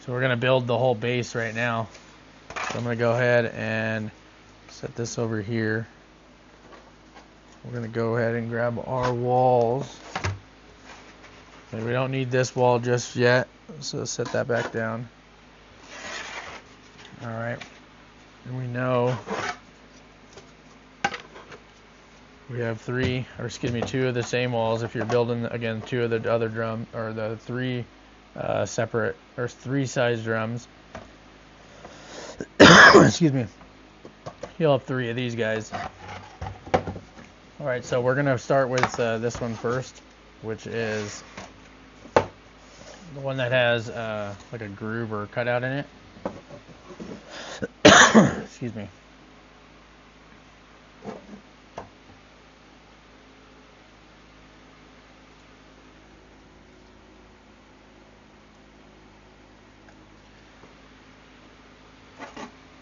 So we're going to build the whole base right now. So I'm going to go ahead and set this over here. We're going to go ahead and grab our walls. And we don't need this wall just yet, so set that back down. Alright, and we know we have two of the same walls. If you're building, again, two of the other drum, or the three separate, or three size drums. Excuse me. You'll have three of these guys. Alright, so we're going to start with this one first, which is the one that has like a groove or cutout in it. Excuse me.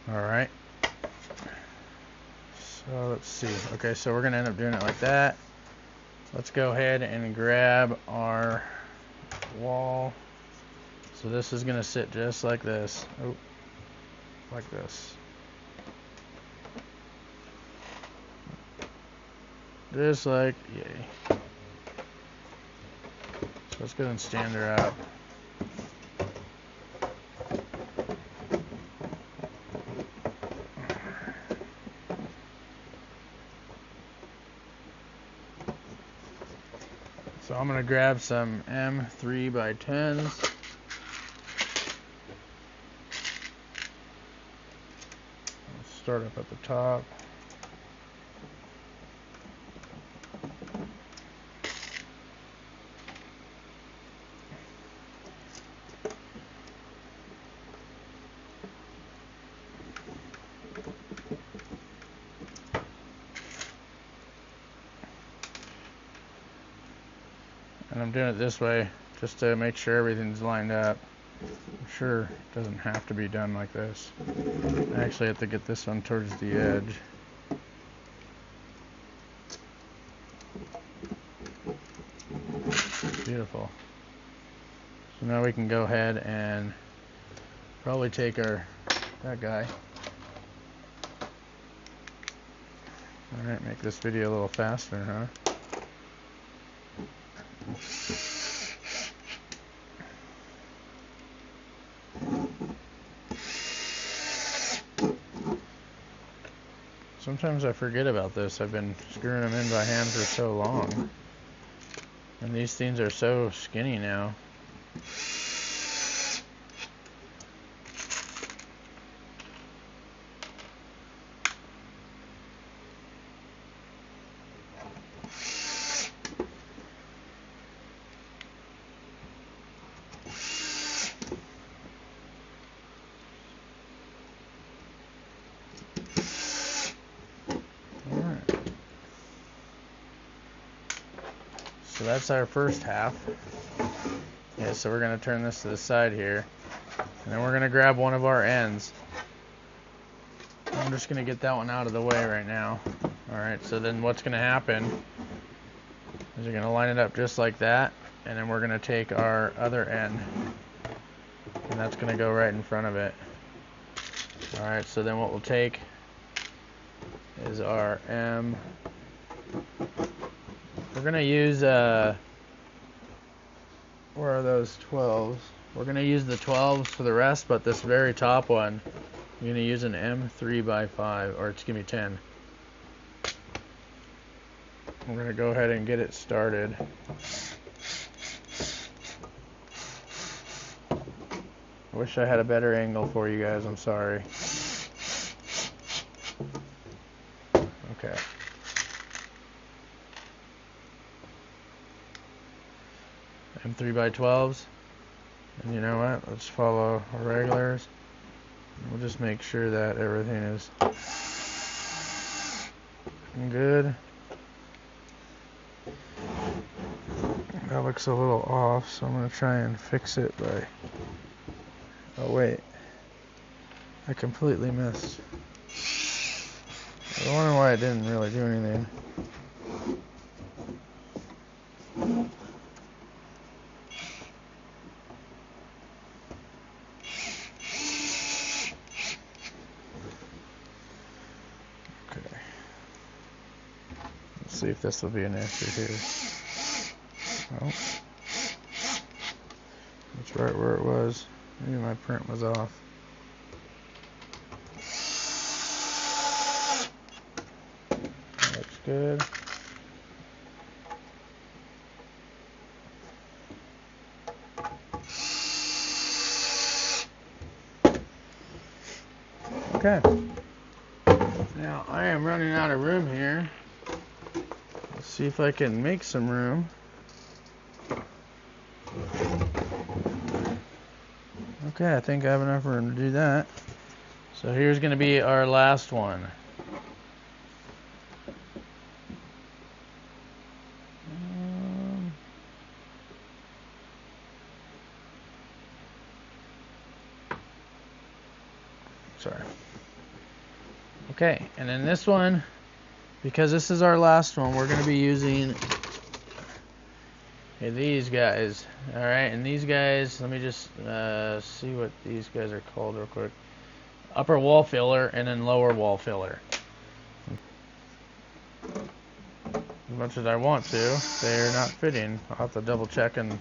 Alright. So let's see. Okay, so we're going to end up doing it like that. Let's go ahead and grab our wall. So this is going to sit just like this. Oh, like this. Just like, yay. So let's go ahead and stand her up. So I'm going to grab some M3x10s. Let's start up at the top. And I'm doing it this way just to make sure everything's lined up. I'm sure it doesn't have to be done like this. I actually have to get this one towards the edge. Beautiful. So now we can go ahead and probably take that guy. Alright, make this video a little faster, huh? Sometimes I forget about this. I've been screwing them in by hand for so long. And these things are so skinny now. So that's our first half. Yeah, so we're going to turn this to the side here. And then we're going to grab one of our ends. I'm just going to get that one out of the way right now. Alright, so then what's going to happen is you're going to line it up just like that. And then we're going to take our other end. And that's going to go right in front of it. Alright, so then what we'll take is our M. We're going to use, where are those 12s? We're going to use the 12s for the rest, but this very top one, you're going to use an M3x5, or excuse me, 10. We're going to go ahead and get it started. I wish I had a better angle for you guys, I'm sorry. Okay. M3x12s, and you know what, let's follow our regulars. We'll just make sure that everything is good. That looks a little off, so I'm going to try and fix it by, oh wait, I completely missed. I wonder why it didn't really do anything. see if this will be an issue here. Oh. That's right where it was. Maybe my print was off. That's good. Okay. Now I am running out of room here. Let's see if I can make some room. Okay, I think I have enough room to do that. So here's going to be our last one. Sorry. Okay, and then this one, because this is our last one, we're going to be using these guys. Alright, and these guys, let me just see what these guys are called real quick. Upper wall filler and then lower wall filler. As much as I want to, they're not fitting. I'll have to double check and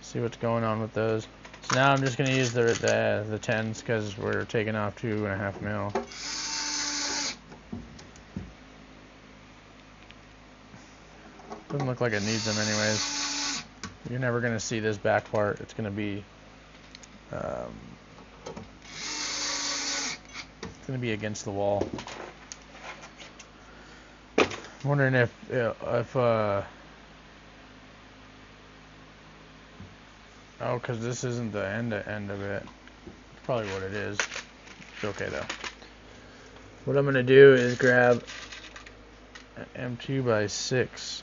see what's going on with those. So now I'm just going to use the 10s because we're taking off 2.5 mil. Doesn't look like it needs them anyways. You're never going to see this back part. It's going to be against the wall. I'm wondering if oh, because this isn't the end of it. That's probably what it is. It's okay though. What I'm going to do is grab an M2x6,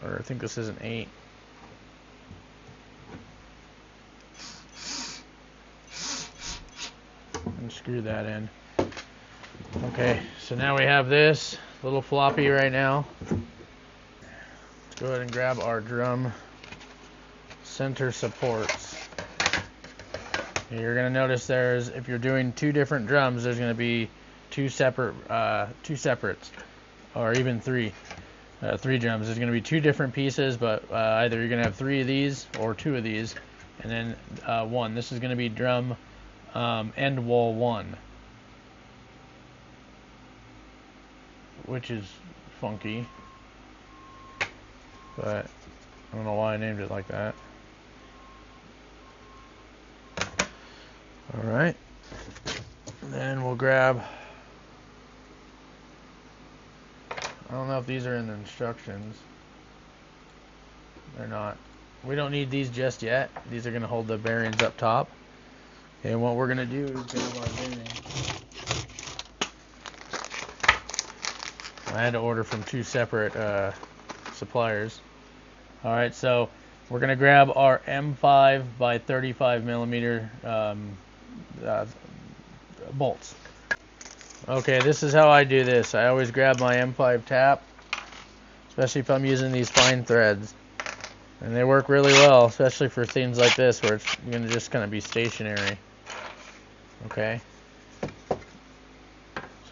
or I think this is an 8. And screw that in. Okay, so now we have this little floppy right now. Let's go ahead and grab our drum center supports. You're going to notice if you're doing 2 different drums, there's going to be 2 separates, or even 3 drums. There's going to be 2 different pieces, but either you're going to have 3 of these or 2 of these, and then 1. This is going to be drum end wall 1, which is funky, but I don't know why I named it like that. Alright, then we'll grab, I don't know if these are in the instructions. They're not. We don't need these just yet. These are going to hold the bearings up top. Okay, and what we're going to do is grab our bearing. I had to order from 2 separate suppliers. Alright, so we're going to grab our M5 by 35 millimeter bolts. Okay, this is how I do this. I always grab my M5 tap, especially if I'm using these fine threads. And they work really well, especially for things like this where it's going to just kind of be stationary. Okay? So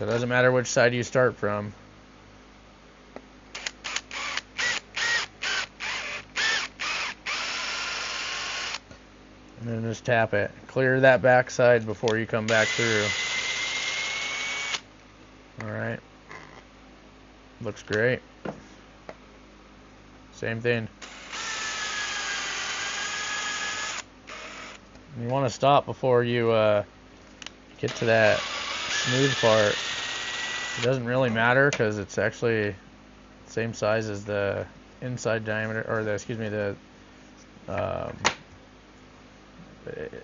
it doesn't matter which side you start from. And then just tap it. Clear that back side before you come back through. Alright. Looks great. Same thing. You want to stop before you get to that smooth part. It doesn't really matter because it's actually the same size as the inside diameter, or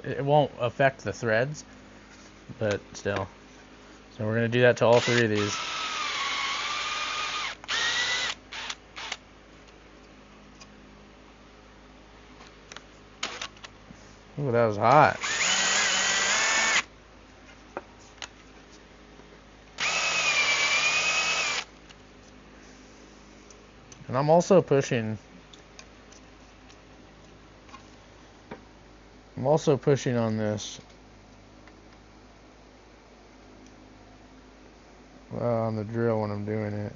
it won't affect the threads, but still. So we're going to do that to all 3 of these. Ooh, that was hot. And I'm also pushing on this on the drill when I'm doing it.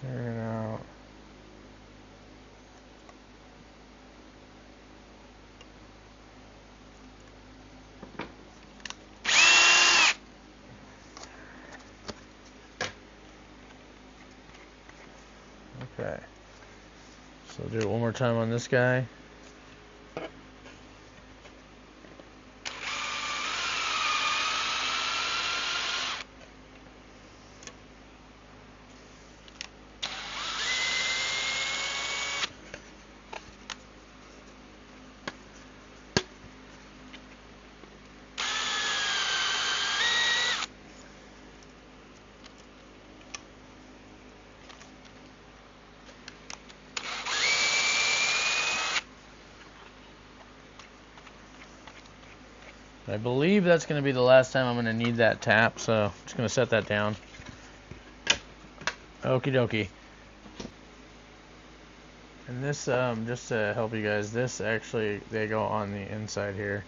Tear it out. Okay. So do it one more time on this guy. I believe that's going to be the last time I'm going to need that tap, so I'm just going to set that down. Okie dokie. And this, just to help you guys, this actually, they go on the inside here.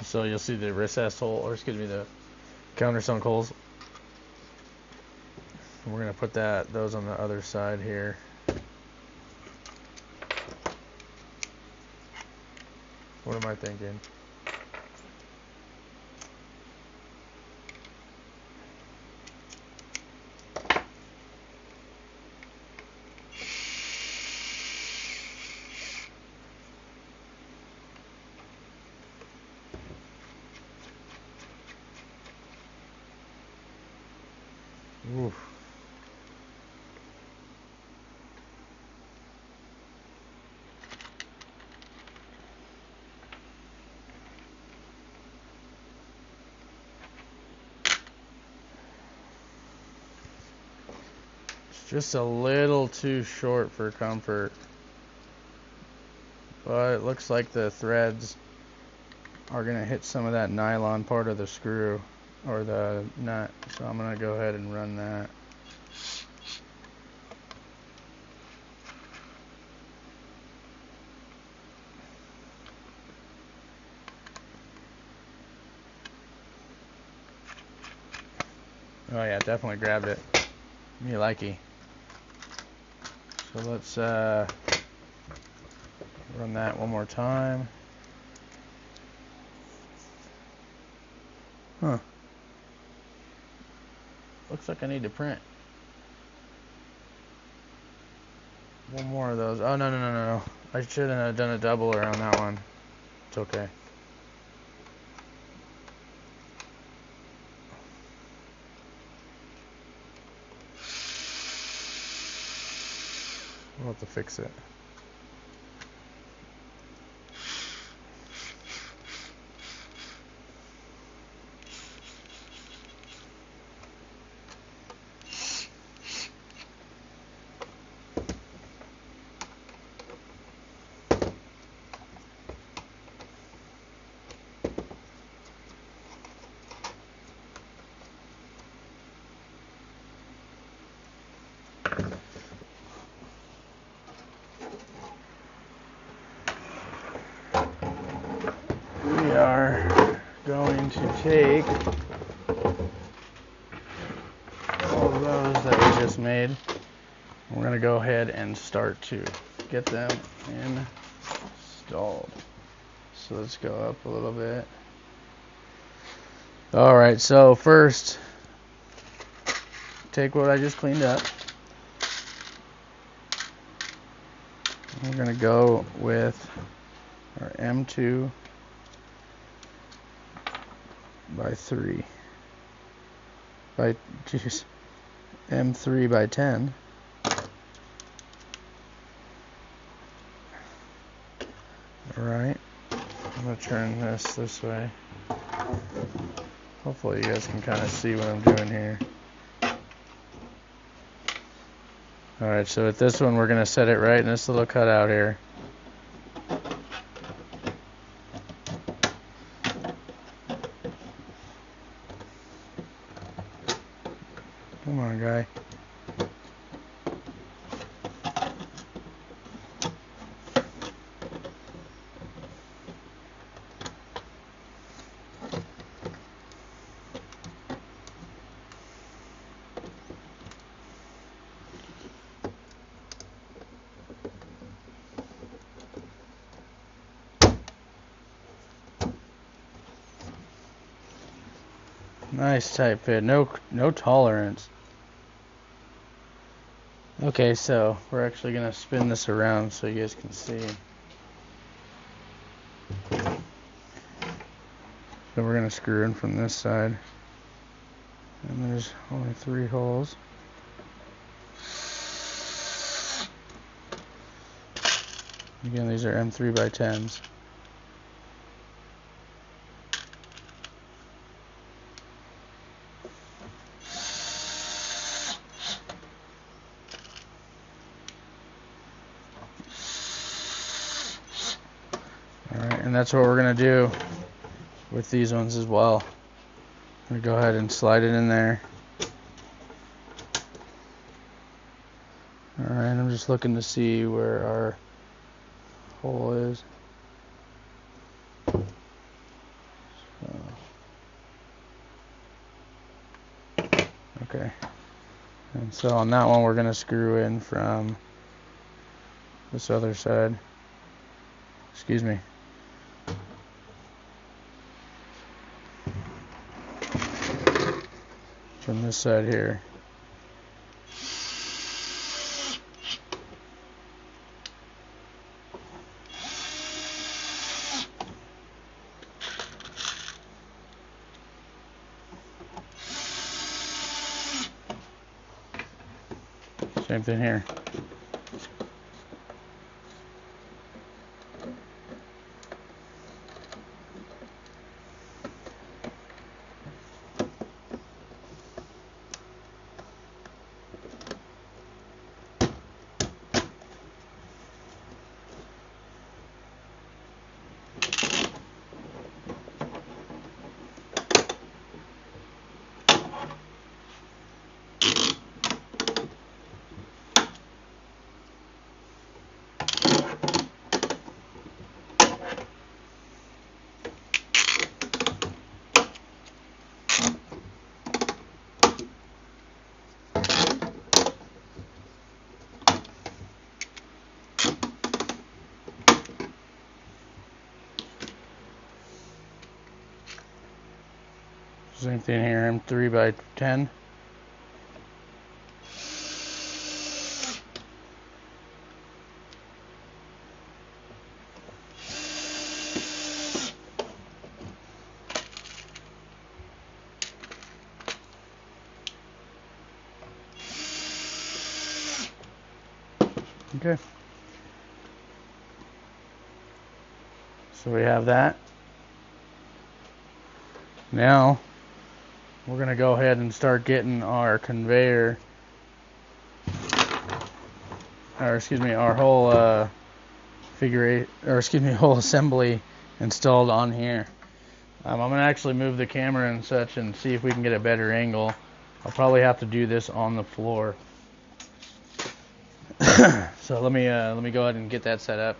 So you'll see the recessed hole, or excuse me, the countersunk holes. We're going to put those on the other side here. What am I thinking? Oof. It's just a little too short for comfort. But it looks like the threads are going to hit some of that nylon part of the screw or the nut. So I'm going to go ahead and run that. Oh yeah, definitely grabbed it. Me likey. So let's run that one more time. Huh. Looks like I need to print one more of those. Oh, no. I shouldn't have done a double around that one. It's okay. We'll have to fix it. We are going to take all of those that we just made. We're going to go ahead and start to get them installed. So let's go up a little bit. Alright, so first, take what I just cleaned up. We're going to go with our M2 by 3 by M3 by 10. Alright, I'm going to turn this way. Hopefully you guys can kind of see what I'm doing here. Alright, so with this one we're going to set it right in this little cutout here. Come on, guy. Nice tight fit. No tolerance. Okay, so we're actually gonna spin this around so you guys can see. So we're gonna screw in from this side. And there's only 3 holes. Again, these are M3 by 10s. Alright, and that's what we're going to do with these ones as well. I'm going to go ahead and slide it in there. Alright, I'm just looking to see where our hole is. Okay. And so on that one we're going to screw in from this other side. Excuse me. From this side here. Same thing here. Same thing here, M3 by 10. Okay. So we have that. Now we're going to go ahead and start getting our conveyor, or excuse me, our whole whole assembly installed on here. I'm going to actually move the camera and such and see if we can get a better angle. I'll probably have to do this on the floor. So let me go ahead and get that set up.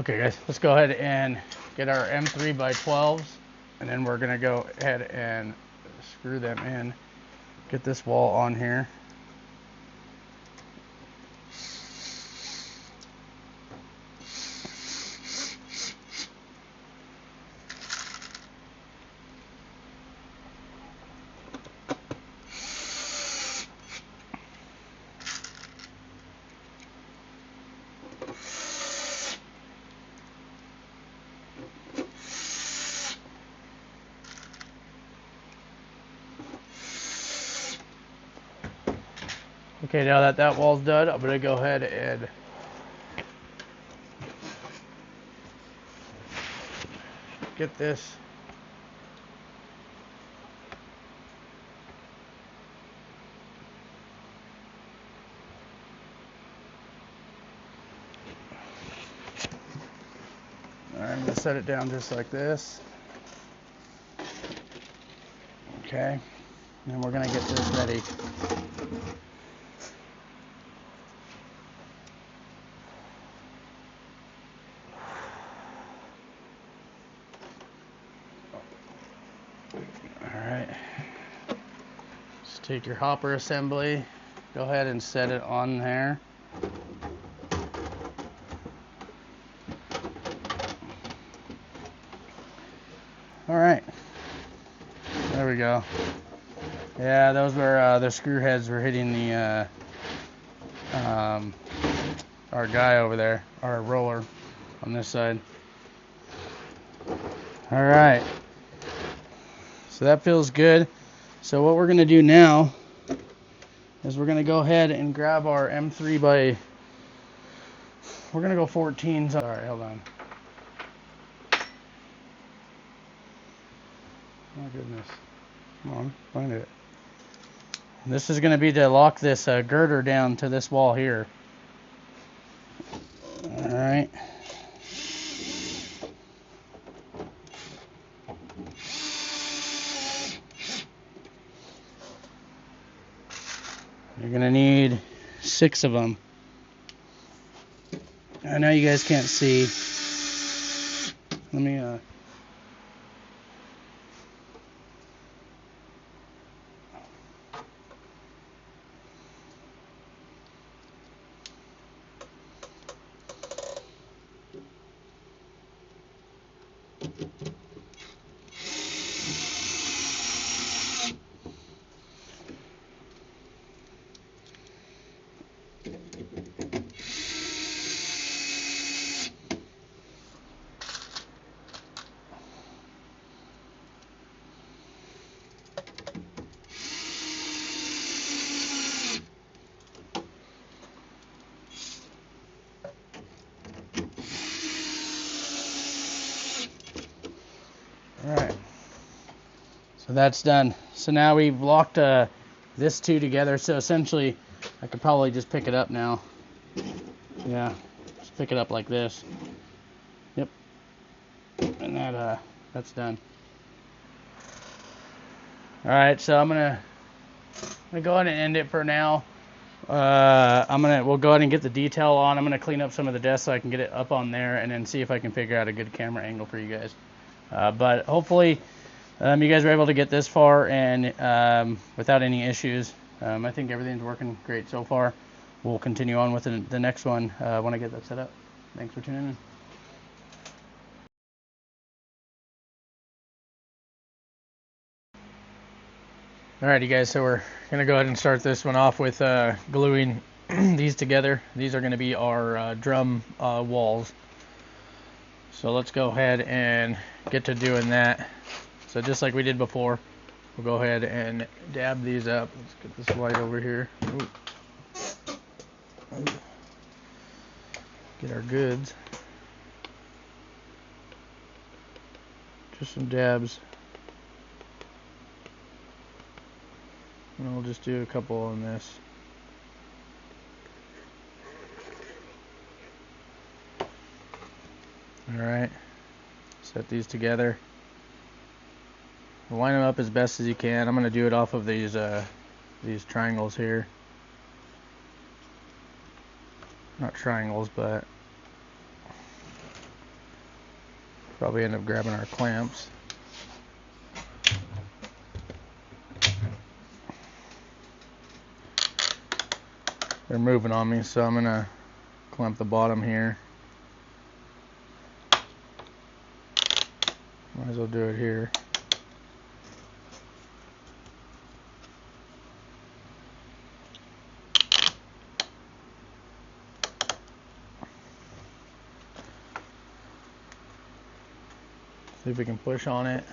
Okay guys, let's go ahead and get our M3 by 12s, and then we're going to go ahead and screw them in. Get this wall on here. Okay, now that that wall's done, I'm going to go ahead and get this I'm going to set it down just like this. Okay, and we're going to get this ready. Alright, just take your hopper assembly, go ahead and set it on there. All right, there we go. Yeah, those were the screw heads were hitting the our guy over there, our roller on this side. All right, so that feels good. So what we're gonna do now is we're gonna go ahead and grab our M3 by, we're gonna go 14s. All right, hold on. My goodness, come on, find it. This is gonna be to lock this girder down to this wall here. All right. You're gonna need 6 of them. I know you guys can't see. Let me Alright, so that's done. So now we've locked this two together, so essentially I could probably just pick it up now. Yeah, just pick it up like this. Yep, and that's done. Alright, so I'm gonna go ahead and end it for now. We'll go ahead and get the detail on. I'm gonna clean up some of the desks so I can get it up on there, and then see if I can figure out a good camera angle for you guys. But hopefully you guys were able to get this far and without any issues. I think everything's working great so far. We'll continue on with the next one when I get that set up. Thanks for tuning in. Alright, you guys, so we're going to go ahead and start this one off with gluing these together. These are going to be our drum walls. So let's go ahead and get to doing that. So just like we did before, we'll go ahead and dab these up. Let's get this light over here. Ooh. Get our goods. Just some dabs. And we'll just do a couple on this. Alright, set these together. Line them up as best as you can. I'm going to do it off of these triangles here. Not triangles, but probably end up grabbing our clamps. They're moving on me, so I'm going to clamp the bottom here. Might as well do it here. See if we can push on it.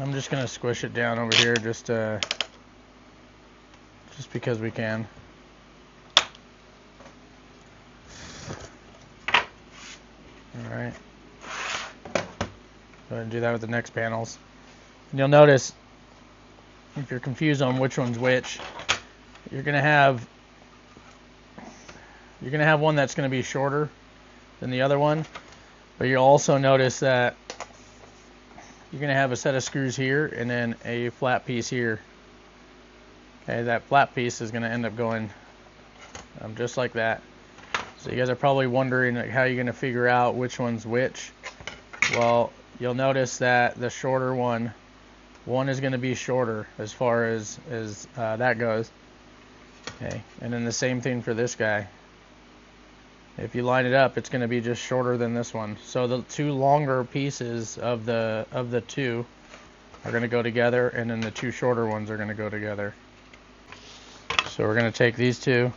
I'm just going to squish it down over here just because we can. Alright. Go ahead and do that with the next panels. And you'll notice, if you're confused on which one's which, you're going to have one that's going to be shorter than the other one, but you'll also notice that you're going to have a set of screws here and then a flat piece here. Okay, that flat piece is going to end up going just like that. So you guys are probably wondering, like, how you're going to figure out which one's which. Well, you'll notice that the shorter one is going to be shorter as far as that goes. Okay, and then the same thing for this guy. If you line it up, it's going to be just shorter than this one. So the two longer pieces of the two are going to go together, and then the two shorter ones are going to go together. So we're going to take these two.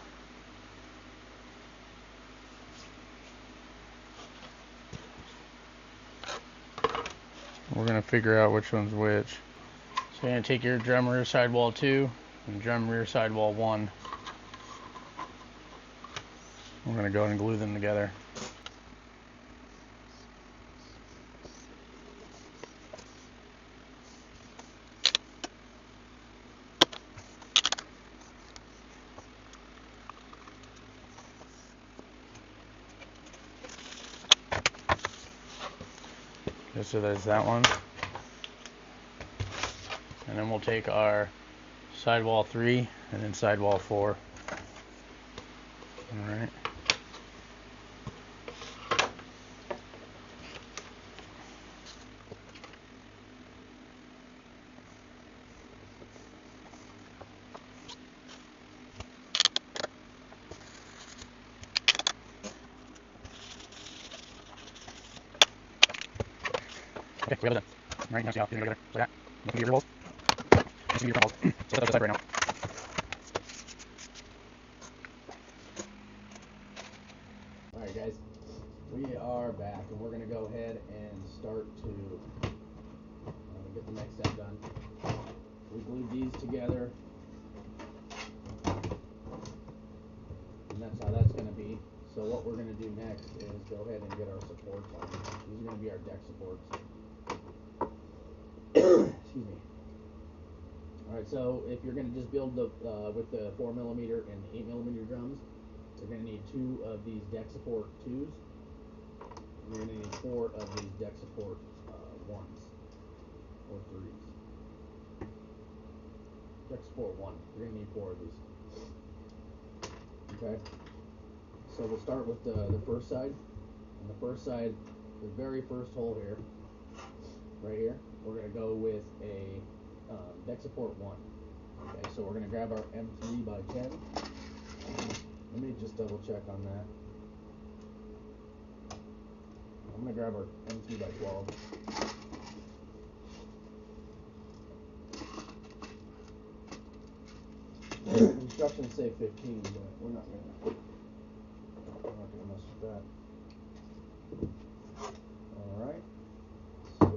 We're going to figure out which one's which. So you're going to take your drum rear sidewall 2 and drum rear sidewall 1. We're going to go and glue them together. Okay, so there's that one. And then we'll take our sidewall 3 and then sidewall 4. Alright. Okay, we have it done. Alright, now see how you're going to get together. Like that. Look at your balls. This is your balls. So that's the side right now. Alright guys, we are back and we're going to go ahead and start to get the next step done. We glued these together, and that's how that's going to be. So what we're going to do next is go ahead and get our supports on. These are going to be our deck supports. Excuse me. Alright, so if you're going to just build the with the 4mm and 8mm drums, you're going to need 2 of these deck support 2s, and you're going to need 4 of these deck support 1s or 3s. Deck support 1. You're going to need 4 of these. Okay. So we'll start with the first side. On the first side, the very first hole here, right here, we're going to go with a deck support 1. Okay, so we're going to grab our M3 by 10. Let me just double check on that. I'm going to grab our M3 by 12. Instructions say 15, but we're not going to mess with that. Alright. So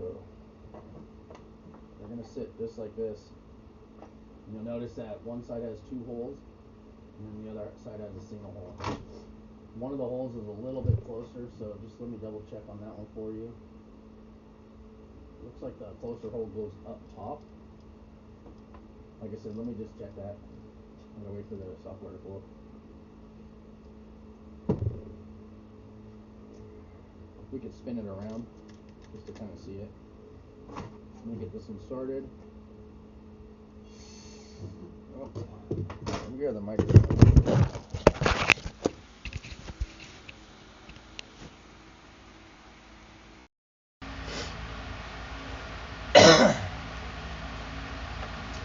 they're going to sit just like this. And you'll notice that one side has 2 holes, and then the other side has a single hole. One of the holes is a little bit closer, so just let me double check on that one for you. Looks like the closer hole goes up top. Like I said, let me just check that. I'm going to wait for the software to pull up. We could spin it around just to kind of see it. Let me get this one started. Oh, let me grab the microphone.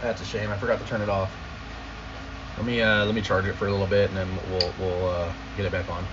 That's a shame. I forgot to turn it off. Let me charge it for a little bit, and then we'll get it back on.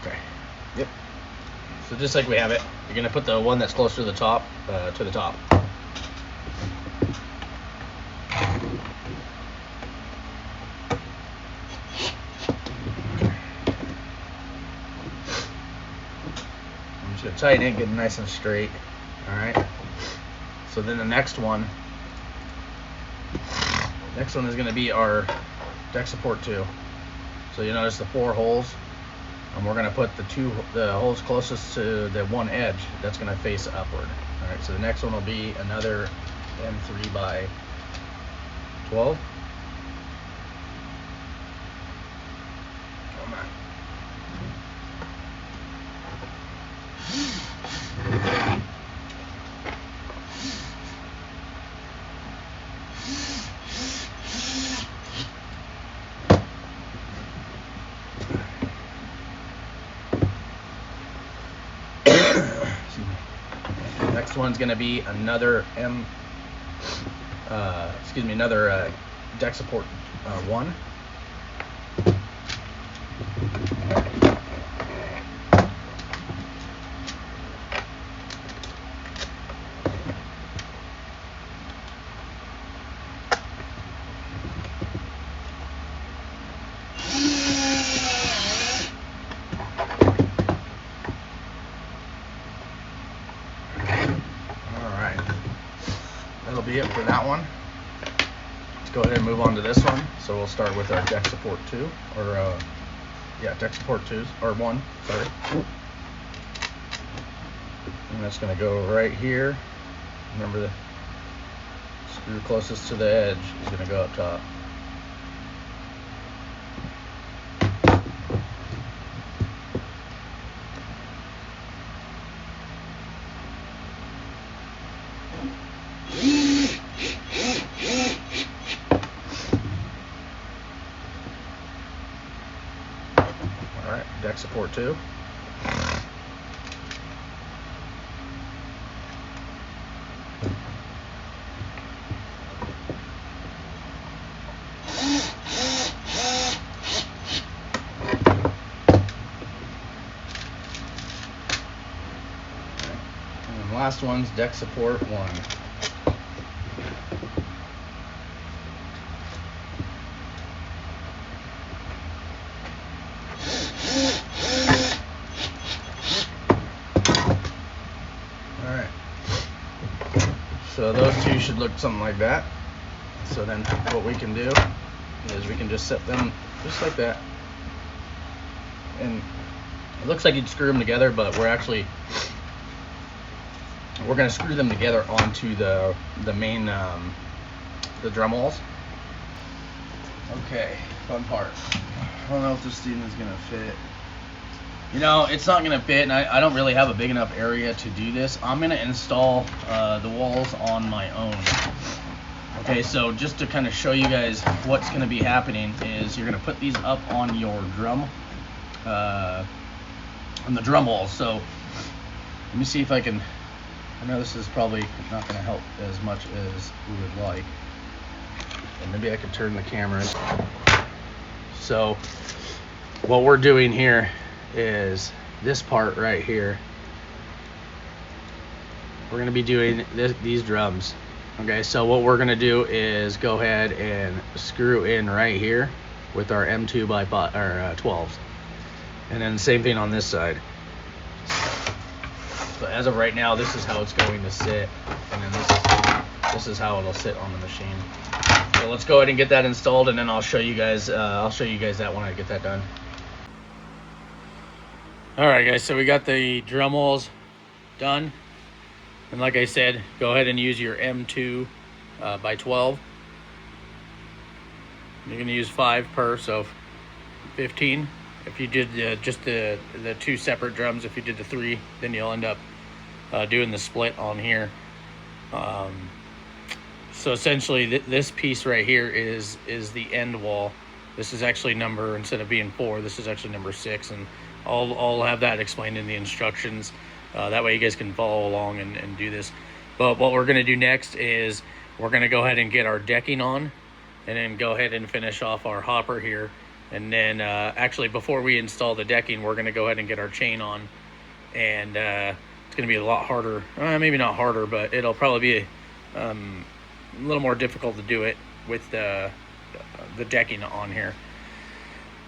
Okay. Yep. So just like we have it, you're gonna put the one that's closer to the top to the top. gonna tighten it, get it nice and straight. All right. So then the next one is gonna be our deck support 2. So you notice the 4 holes, and we're gonna put the holes closest to the one edge that's gonna face upward. All right. So the next one will be another M3 by 12. Come on. Next one's going to be another another deck support 1. That'll be it for that one. Let's go ahead and move on to this one. So we'll start with our deck support 2, or deck support 2s, or 1, sorry. And that's gonna go right here. Remember, the screw closest to the edge is gonna go up top. Alright, deck support 2. And the last one's deck support 1. So those two should look something like that. So then what we can do is we can just set them just like that. And it looks like you'd screw them together, but we're going to screw them together onto the main the drum walls. Okay, fun part. I don't know if this thing is gonna fit. You know, it's not going to fit, and I don't really have a big enough area to do this. I'm going to install the walls on my own. Okay, so just to kind of show you guys what's going to be happening is you're going to put these up on your drum, on the drum walls. So let me see if I can, I know this is probably not going to help as much as we would like. And maybe I could turn the camera. So what we're doing here is this part right here. We're going to be doing these drums. Okay, so what we're going to do is go ahead and screw in right here with our M2 by 12s, and then the same thing on this side. So as of right now, this is how it's going to sit, and then this is how it'll sit on the machine. So let's go ahead and get that installed, and then I'll show you guys that when I get that done. Alright guys, so we got the drum walls done, and like I said, go ahead and use your M2 by 12. You're going to use 5 per, so 15. If you did just the 2 separate drums, if you did the 3, then you'll end up doing the split on here. So essentially this piece right here is the end wall. This is actually number, instead of being 4, this is actually number 6, and I'll have that explained in the instructions. That way you guys can follow along and do this. But what we're going to do next is we're going to go ahead and get our decking on, and then go ahead and finish off our hopper here. And then actually before we install the decking, we're going to go ahead and get our chain on. And it's going to be a lot harder. Maybe not harder, but it'll probably be a little more difficult to do it with the decking on here.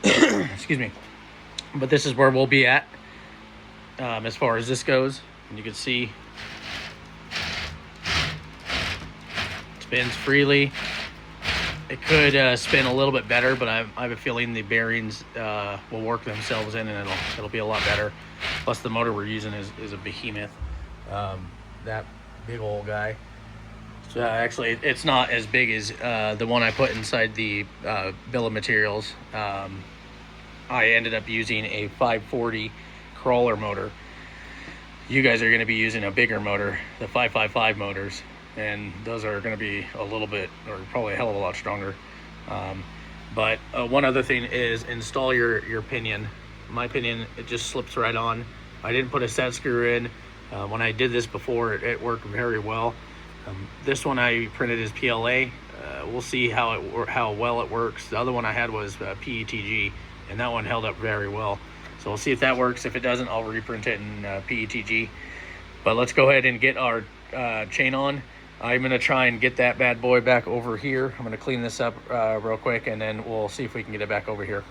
Excuse me. But this is where we'll be at. as far as this goes. And you can see it spins freely. It could spin a little bit better, but I have a feeling the bearings will work themselves in, and it'll be a lot better. Plus, the motor we're using is a behemoth. That big old guy. So actually, it's not as big as the one I put inside the bill of materials. I ended up using a 540 crawler motor. You guys are going to be using a bigger motor, the 555 motors, and those are going to be a little bit, or probably a hell of a lot stronger. But one other thing is install your pinion. In my opinion, it just slips right on. I didn't put a set screw in. When I did this before, it worked very well. This one I printed as PLA. We'll see how well it works. The other one I had was PETG, and that one held up very well. So we'll see if that works. If it doesn't, I'll reprint it in PETG. But let's go ahead and get our chain on. I'm going to try and get that bad boy back over here. I'm going to clean this up real quick, and then we'll see if we can get it back over here.